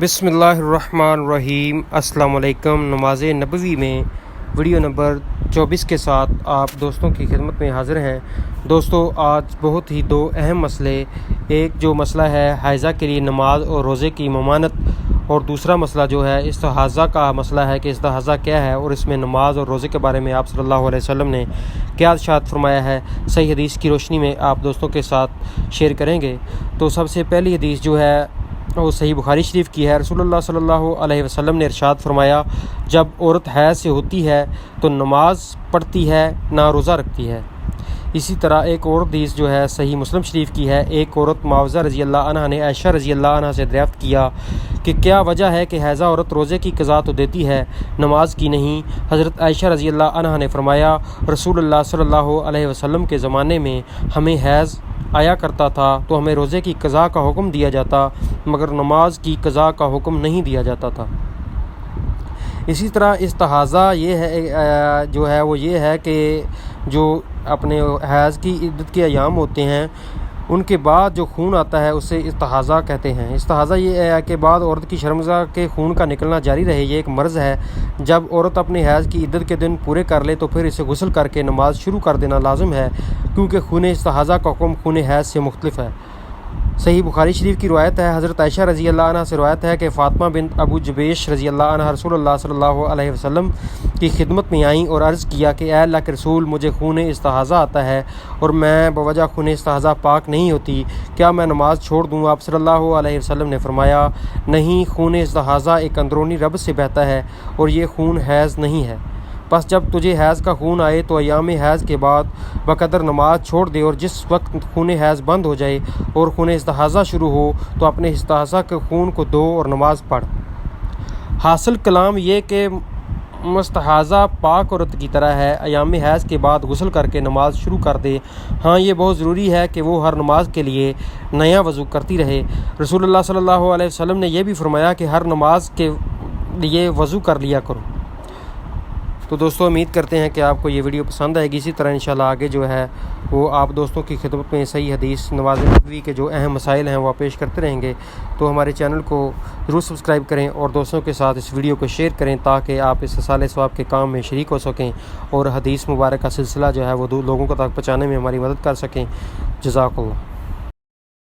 بسم اللہ الرحمن الرحیم۔ السلام علیکم۔ نماز نبوی میں ویڈیو نمبر 24 کے ساتھ آپ دوستوں کی خدمت میں حاضر ہیں۔ دوستو، آج بہت ہی دو اہم مسئلے، ایک جو مسئلہ ہے حائضہ کے لیے نماز اور روزے کی ممانعت، اور دوسرا مسئلہ جو ہے استحاضہ کا مسئلہ ہے کہ استحاضہ کیا ہے اور اس میں نماز اور روزے کے بارے میں آپ صلی اللہ علیہ وسلم نے کیا ارشاد فرمایا ہے، صحیح حدیث کی روشنی میں آپ دوستوں کے ساتھ شیئر کریں گے۔ تو سب سے پہلی حدیث جو ہے وہ صحیح بخاری شریف کی ہے۔ رسول اللہ صلی اللہ علیہ وسلم نے ارشاد فرمایا، جب عورت حیض سے ہوتی ہے تو نماز پڑھتی ہے نہ روزہ رکھتی ہے۔ اسی طرح ایک اور حدیث جو ہے صحیح مسلم شریف کی ہے، ایک عورت معاوضہ رضی اللہ عنہ نے عائشہ رضی اللہ عنہ سے دریافت کیا کہ کیا وجہ ہے کہ حیضہ عورت روزے کی قضا تو دیتی ہے نماز کی نہیں۔ حضرت عائشہ رضی اللہ عنہ نے فرمایا، رسول اللہ صلی اللہ علیہ وسلم کے زمانے میں ہمیں حیض آیا کرتا تھا تو ہمیں روزے کی قضا کا حکم دیا جاتا مگر نماز کی قضا کا حکم نہیں دیا جاتا تھا۔ اسی طرح استحاضہ یہ ہے جو ہے وہ یہ ہے کہ جو اپنے حیض کی عدت کے ایام ہوتے ہیں ان کے بعد جو خون آتا ہے اسے استحاضہ کہتے ہیں۔ استحاضہ یہ ہے کہ بعد عورت کی شرمگاہ کے خون کا نکلنا جاری رہے، یہ ایک مرض ہے۔ جب عورت اپنے حیض کی عدت کے دن پورے کر لے تو پھر اسے غسل کر کے نماز شروع کر دینا لازم ہے، کیونکہ خون استحاضہ کا حکم خون حیض سے مختلف ہے۔ صحیح بخاری شریف کی روایت ہے، حضرت عائشہ رضی اللہ عنہ سے روایت ہے کہ فاطمہ بنت ابو جبیش رضی اللہ عنہ رسول اللہ صلی اللہ علیہ وسلم کی خدمت میں آئیں اور عرض کیا کہ اے اللہ کے رسول، مجھے خون استحاضہ آتا ہے اور میں بوجہ خون استحاضہ پاک نہیں ہوتی، کیا میں نماز چھوڑ دوں؟ آپ صلی اللہ علیہ وسلم نے فرمایا، نہیں، خون استحاضہ ایک اندرونی ربض سے بہتا ہے اور یہ خون حیض نہیں ہے۔ بس جب تجھے حیض کا خون آئے تو ایام حیض کے بعد بقدر نماز چھوڑ دے، اور جس وقت خون حیض بند ہو جائے اور خون استحاضہ شروع ہو تو اپنے استحاضہ کے خون کو دھو اور نماز پڑھ۔ حاصل کلام یہ کہ مستحاضہ پاک عورت کی طرح ہے، ایام حیض کے بعد غسل کر کے نماز شروع کر دے۔ ہاں، یہ بہت ضروری ہے کہ وہ ہر نماز کے لیے نیا وضو کرتی رہے۔ رسول اللہ صلی اللہ علیہ وسلم نے یہ بھی فرمایا کہ ہر نماز کے لیے وضو کر لیا کرو۔ تو دوستو، امید کرتے ہیں کہ آپ کو یہ ویڈیو پسند آئے گی۔ اسی طرح انشاءاللہ آگے جو ہے وہ آپ دوستوں کی خدمت میں صحیح حدیث نماز نبوی کے جو اہم مسائل ہیں وہ پیش کرتے رہیں گے۔ تو ہمارے چینل کو ضرور سبسکرائب کریں اور دوستوں کے ساتھ اس ویڈیو کو شیئر کریں تاکہ آپ اس اصال ثواب کے کام میں شریک ہو سکیں اور حدیث مبارک کا سلسلہ جو ہے وہ لوگوں کو تک پہنچانے میں ہماری مدد کر سکیں۔ جزاک اللہ۔